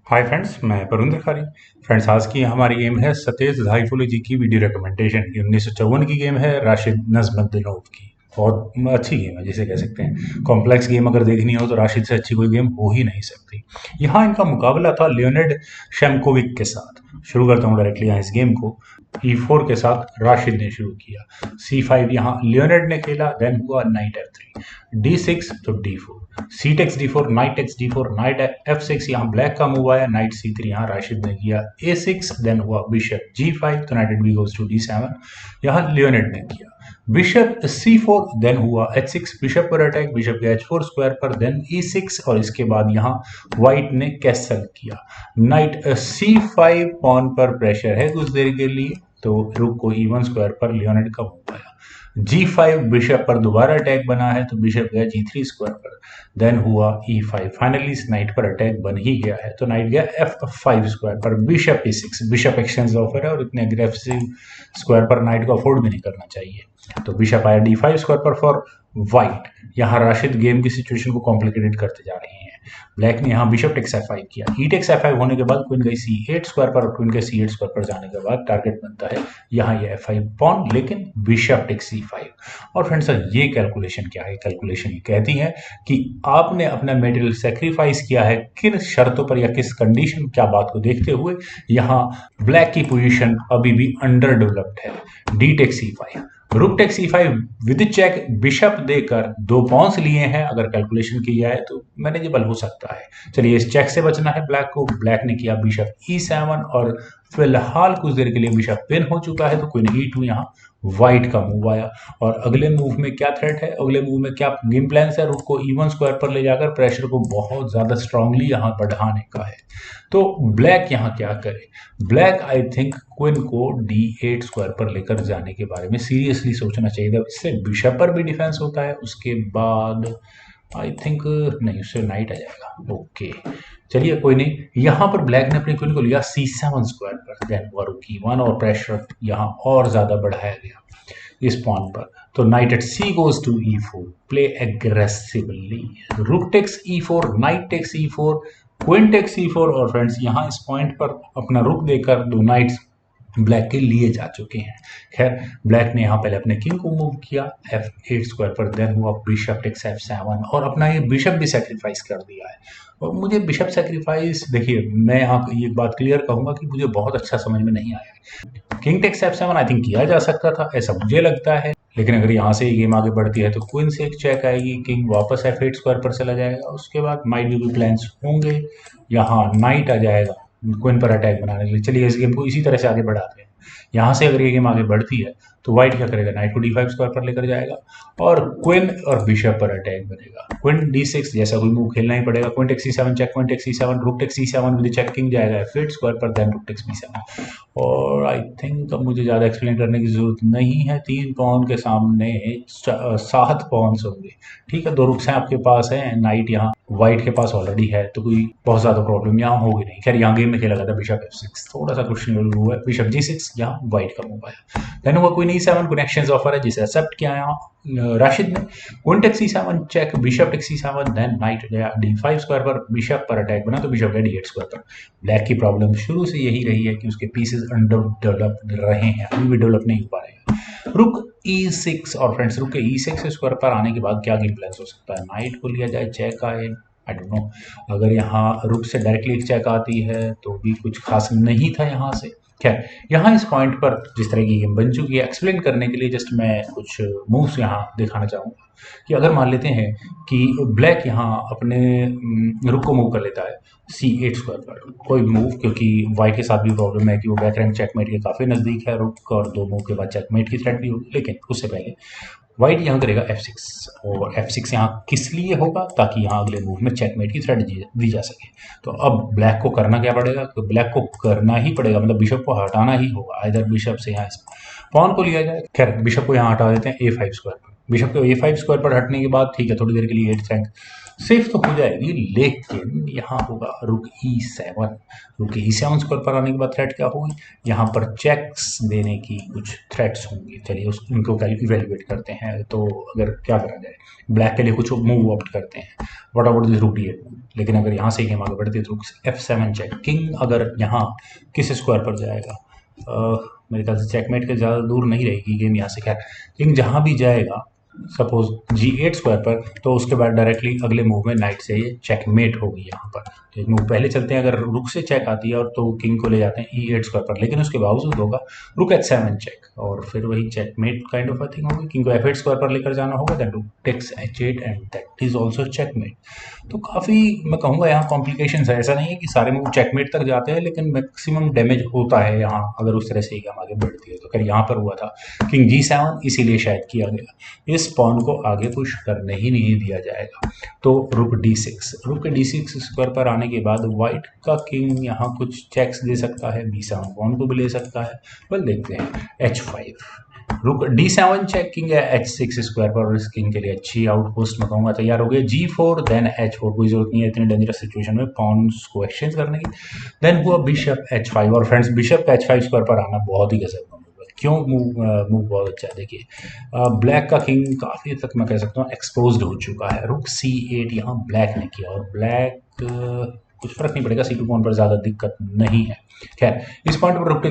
Hi friends, मैं Varun धिखारी। Friends, आज की हमारी गेम है सतेज धाईफुले जी की वीडियो रिकमेंडेशन। ये 1954 की गेम है, राशिद नजमुद्दीनोव की। बहुत अच्छी गेम है जिसे कह सकते हैं। कॉम्प्लेक्स गेम अगर देखनी हो तो राशिद से अच्छी कोई गेम हो ही नहीं सकती। यहाँ इनका मुकाबला था लियोनिड शेमकोविक के साथ। शुरू करता हूँ डायरेक्टली यहाँ इस गेम को। E4 के साथ राशिद ने शुरू किया। C5 यहाँ लियोनिड ने खेला, देन हुआ नाइट F3, D6 तो D4, C takes D4, knight takes D4, knight F6। यहाँ ब्लैक का मूव आया, नाइट C3 यहाँ राशिद ने किया A6, देन हुआ बिशप G5 तो night B goes to D7, यहाँ लियोनिड ने किया बिशप C4, देन हुआ H6, बिशप पर अटैक, बिशप के H4 स्क्वायर पर, देन E6 और इसके बाद यहाँ व्हाइट ने कैसल किया। नाइट C5 पॉन पर प्रेशर है कुछ देर के लिए, तो रुक को E1 स्क्वायर पर लियोनिड का मूव आया। G5 बिशप पर दोबारा अटैक बना है तो बिशप गया G3 स्क्वायर पर, देन हुआ E5। फाइनली इस नाइट पर अटैक बन ही गया है तो नाइट गया F5 स्क्वायर पर, bishop E6। Bishop exchange offer है और इतने अग्रेसिव स्क्वायर पर नाइट को अफोर्ड भी नहीं करना चाहिए, तो बिशप आया D5 स्क्वायर पर फॉर व्हाइट। यहाँ राशिद गेम की सिचुएशन को कॉम्प्लिकेटेड करते जा रहे हैं। ब्लैक ने यहाँ बिशप टेक्स F5 किया, ई टेक्स F5 होने के बाद क्वीन गई C8 स्क्वायर पर, और क्वीन के C8 स्क्वायर पर जाने के बाद टारगेट बनता है यहाँ ये F5 पॉन, लेकिन बिशप टेक्स C5। और फ्रेंड्स, ये कैलकुलेशन क्या है? कैलकुलेशन ये कहती है कि आपने अपना मेटेरियल सेक्रीफाइस किया है किन शर्तों पर या किस कंडीशन, क्या बात को देखते हुए। यहाँ ब्लैक की पोजीशन अभी भी अंडर डेवलप्ड है। डी टेक्स C5, रुक take C5 with check, bishop देकर दो पॉन्स लिए हैं। अगर कैलकुलेशन की जाए तो मैनेजेबल हो सकता है। चलिए, इस चेक से बचना है ब्लैक को। ब्लैक ने किया बिशप E7 और फिलहाल कुछ देर के लिए बिशप पिन हो चुका है तो क्वीन E2 यहाँ व्हाइट का मूव आया। और अगले मूव में क्या थ्रेट है, अगले मूव में क्या गेम प्लान है? रुक को E1 स्क्वायर पर ले जाकर प्रेशर को बहुत ज्यादा स्ट्रांगली यहाँ बढ़ाने का है। तो ब्लैक यहाँ क्या करे? ब्लैक आई थिंक क्वीन को D8 स्क्वायर पर लेकर जाने के बारे में सीरियसली सोचना चाहिए था। इससे बिशप पर भी डिफेंस होता है, उसके बाद आई थिंक नहीं, उससे नाइट आ जाएगा। ओके, चलिए कोई नहीं। यहाँ पर ब्लैक ने अपनी क्वीन को लिया C7 स्क्वायर पर, देन रुक E1 और प्रेशर यहाँ और ज्यादा बढ़ाया गया इस पॉइंट पर। तो knight at C goes to E4, play aggressively, rook takes E4, knight takes E4, queen takes E4। और फ्रेंड्स, यहाँ इस पॉइंट पर अपना रुक देकर दो नाइट्स ब्लैक के लिए जा चुके हैं। खैर, ब्लैक ने यहाँ पहले अपने किंग को मूव किया F8 स्क्वायर पर, देन हुआ बिशप टेक्स F7 और अपना ये बिशप भी सेक्रीफाइस कर दिया है। और मुझे बिशप सेक्रीफाइस, देखिए मैं यहाँ ये बात क्लियर कहूंगा कि मुझे बहुत अच्छा समझ में नहीं आया। King takes F7 I think किया जा सकता था, ऐसा मुझे लगता है। लेकिन अगर यहाँ से गेम आगे बढ़ती है तो क्वीन से एक चेक आएगी, किंग वापस F8 स्क्वायर पर चला जाएगा, उसके बाद माइट भी प्लान्स होंगे। यहाँ नाइट आ जाएगा क्वीन पर अटैक बनाने के लिए। चलिए इस गेम को इसी तरह से आगे बढ़ाते हैं। यहाँ से अगर ये गेम आगे बढ़ती है तो व्हाइट क्या करेगा? नाइट को D5 स्क्वायर पर लेकर जाएगा और क्वीन और बिशप पर अटैक बनेगा। क्वीन D6 जैसा कोई मूव खेलना ही पड़ेगा। Queen takes C7 check, queen takes C7, rook takes C7 with check, king जाएगा F8 स्क्वायर पर, देन रुक टेक्स B7। और आई थिंक अब मुझे ज़्यादा एक्सप्लेन करने की जरूरत नहीं है। 3 पॉन के सामने 7 पॉन्स होंगे। ठीक है, 2 रुक्स हैं आपके पास है, नाइट यहाँ व्हाइट के पास ऑलरेडी है, तो कोई बहुत ज्यादा प्रॉब्लम यहाँ होगी नहीं। खैर, यहाँ गेम में खेला गया था बिशप F6, थोड़ा सा क्वेश्चनेबल हुआ है। बिशप G6, यहाँ व्हाइट का मूव आया। देन हुआ क्वीन E7, कनेक्शंस ऑफर है जिसे एक्सेप्ट किया यहाँ राशिद ने। Queen takes C7 check, bishop takes C7, then knight गया D5 स्क्वायर पर, बिशप पर अटैक बना तो बिशप गया D8 स्क्वायर पर। ब्लैक की प्रॉब्लम शुरू से यही रही है कि उसके पीसेस अंडर डेवलप रहे हैं, अभी भी डेवलप नहीं हो पा रहे हैं। रुक E6 और फ्रेंड्स, रुक के E6 स्क्वायर पर आने के बाद क्या गेम प्लान हो सकता है? नाइट को लिया जाए, चेक आए, आई डोंट नो। अगर यहाँ रुक से डायरेक्टली एक चेक आती है तो भी कुछ खास नहीं था यहाँ से। खैर, यहाँ इस पॉइंट पर जिस तरह की गेम बन चुकी है, एक्सप्लेन करने के लिए जस्ट मैं कुछ मूव्स यहाँ दिखाना चाहूँगा कि अगर मान लेते हैं कि ब्लैक यहाँ अपने रुक को मूव कर लेता है C8 स्क्वायर पर, कोई मूव, क्योंकि वाइट के साथ भी प्रॉब्लम है कि वो बैक रैंक चेकमेट के काफ़ी नज़दीक है रुक, और 2 मूव के बाद चेकमेट की थ्रेट भी होगी। लेकिन उससे पहले व्हाइट यहाँ करेगा F6, और F6 यहाँ किस लिए होगा? ताकि यहाँ अगले मूव में चेकमेट की थ्रेट दी जा सके। तो अब ब्लैक को करना क्या पड़ेगा? तो ब्लैक को करना ही पड़ेगा, मतलब बिशप को हटाना ही होगा। इधर बिशप से यहाँ पॉन को लिया जाए। खैर, बिशप को यहाँ हटा देते हैं A5 स्क्वायर पर। बिशप को A5 स्क्वायर पर हटने के बाद ठीक है, थोड़ी देर के लिए 8th रैंक सेफ तो हो जाएगी, लेकिन यहाँ होगा रुक E7। रुक E7 स्क्वायर पर आने के बाद थ्रेट क्या होगी, यहाँ पर चेक्स देने की कुछ थ्रेट्स होंगी। चलिए उनको इवेल्युएट करते हैं। तो अगर क्या करा जाए, ब्लैक के लिए कुछ मूव ऑप्ट करते हैं, व्हाट अबाउट दिस रुक D8। लेकिन अगर यहाँ से गेम आगे बढ़ती है तो रुक F7 चेक। किंग अगर यहाँ किस स्क्वायर पर जाएगा, मेरे ख्याल से चेकमेट के ज़्यादा दूर नहीं रहेगी गेम यहाँ से। खैर किंग जहाँ भी जाएगा, सपोज G8 स्क्वायर पर, तो उसके बाद डायरेक्टली अगले मूव में नाइट से ये चेकमेट होगी यहाँ पर। तो एक मूव पहले चलते हैं, अगर रुक से चेक आती है और तो किंग को ले जाते हैं E8 स्क्वायर पर, लेकिन उसके बावजूद होगा रुक H7 चेक, और फिर वही checkmate kind of a thing होगी। किंग को F8 स्क्वायर पर लेकर जाना होगा, then rook takes H8 and that is also checkmate. तो काफ़ी मैं कहूँगा यहाँ कॉम्प्लिकेशन है। ऐसा नहीं है कि सारे मूव चेकमेट तक जाते हैं, लेकिन मैक्सिमम डैमेज होता है यहाँ अगर उस तरह से ही गेम आगे बढ़ती है। तो खैर यहाँ पर हुआ था किंग G7, इसीलिए शायद किया गया, इस पॉन को आगे पुश करने ही नहीं दिया जाएगा। तो रुक D6, रुक D6 स्क्वायर पर आने के बाद व्हाइट का किंग यहाँ कुछ चेक्स दे सकता है, B7 पॉन को भी ले सकता है। वेल देखते हैं, H5, रुक D7 चेक, किंग है H6 स्क्वायर पर, और इस किंग के लिए अच्छी आउटपोस्ट मैं कहूँगा तैयार हो गया। G4 देन H4, कोई जरूरत नहीं है इतनी डेंजरस सिचुएशन में पॉन्स को एक्सचेंज करने की। देन हुआ बिशप H5, और फ्रेंड्स बिशप का H5 स्क्वायर पर आना बहुत ही गजब का मूव है। क्यों मूव बहुत अच्छा है, देखिए ब्लैक का किंग काफ़ी तक मैं कह सकता हूँ एक्सपोज हो चुका है। रुक C8 यहाँ ब्लैक ने किया, और ब्लैक कुछ फर्क नहीं पड़ेगा, C2 पॉइंट पर ज़्यादा दिक्कत नहीं है। खैर इस पॉइंट पर रुक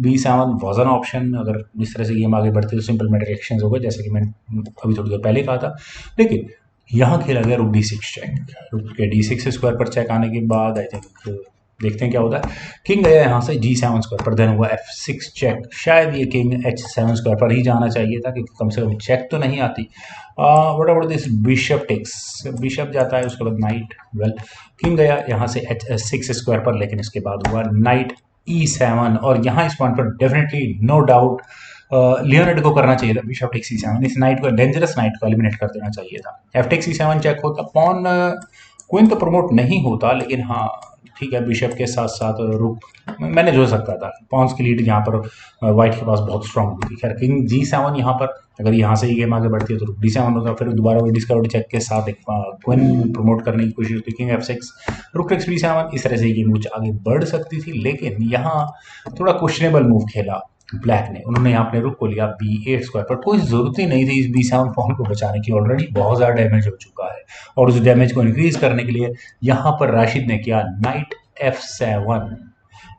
B7 वॉज एन ऑप्शन। अगर इस तरह से गेम आगे बढ़ती तो सिंपल मैटर एक्सचेंज होगा, जैसे कि मैंने अभी थोड़ी देर पहले कहा था। लेकिन यहाँ खेला गया रुक D6 चेक। रुक के D6 स्क्वायर पर चेक आने के बाद आई थिंक देखते हैं क्या होता है। किंग गया यहाँ से G7 स्क्वायर पर, देन हुआ F6 चेक। शायद ये किंग H7 स्क्वायर पर ही जाना चाहिए था, क्योंकि कम से कम चेक तो नहीं आती। What about this bishop takes, bishop जाता है, उसके बाद नाइट। वेल किंग गया यहाँ से H6 स्क्वायर पर, लेकिन इसके बाद हुआ नाइट E7, और यहाँ इस पॉइंट पर डेफिनेटली नो डाउट लियोनार्ड को करना चाहिए था बिशप टेक्स E7। इस नाइट को, डेंजरस नाइट को एलिमिनेट कर देना चाहिए था। F टेक्स E7 चेक होता, पॉन क्वीन तो प्रमोट नहीं होता, लेकिन हाँ ठीक है बिशप के साथ साथ रुक मैनेज हो सकता था। पॉन्स की लीड यहाँ पर व्हाइट के पास बहुत स्ट्रांग हुई थी। खैर किंग G7 यहाँ पर, अगर यहाँ से ही गेम आगे बढ़ती है तो रुक D7 होता, फिर दोबारा वो डिस्कवर्ड चेक के साथ एक क्वीन प्रमोट करने की कोशिश होती, king F6, rook takes B7। इस तरह से गेम कुछ आगे बढ़ सकती थी, लेकिन यहाँ थोड़ा क्वेश्चनेबल मूव खेला ब्लैक ने। उन्होंने यहाँ अपने रुक को लिया B8 स्क्वायर पर। कोई जरूरत ही नहीं थी इस B7 पॉन को बचाने की, ऑलरेडी बहुत ज़्यादा डैमेज हो चुका है। और उस डैमेज को इंक्रीज करने के लिए यहाँ पर राशिद ने किया नाइट F7,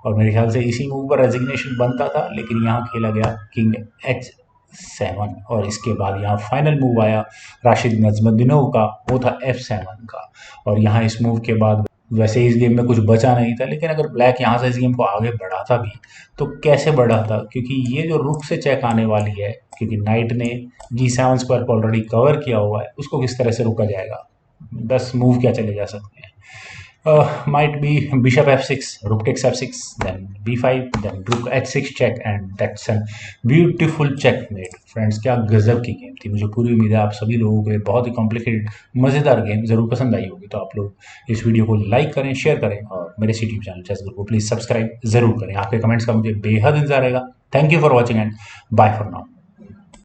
और मेरे ख्याल से इसी मूव पर रेजिग्नेशन बनता था, लेकिन यहाँ खेला गया किंग H7, और इसके बाद यहाँ फाइनल मूव आया राशिद नजमुद्दीनोव का, वो था F7 का। और यहाँ इस मूव के बाद वैसे इस गेम में कुछ बचा नहीं था, लेकिन अगर ब्लैक यहाँ से इस गेम को आगे बढ़ाता भी तो कैसे बढ़ाता, क्योंकि ये जो रुक से चेक आने वाली है, क्योंकि नाइट ने G7 स्क्वायर को ऑलरेडी कवर किया हुआ है, उसको किस तरह से रोका जाएगा। 10 मूव क्या चले जा सकते हैं। Might be bishop F6, rook takes F6, then B5, then rook H6 check, and that's a beautiful checkmate. Friends क्या गजब की गेम थी। मुझे पूरी उम्मीद है आप सभी लोगों को बहुत ही कॉम्प्लिकेटेड मज़ेदार गेम ज़रूर पसंद आई होगी। तो आप लोग इस वीडियो को लाइक करें, शेयर करें, और मेरे यूट्यूब चैनल चेस गुरु को प्लीज़ सब्सक्राइब ज़रूर करें। आपके कमेंट्स का मुझे बेहद इंतजार रहेगा। Thank you for watching and bye for now.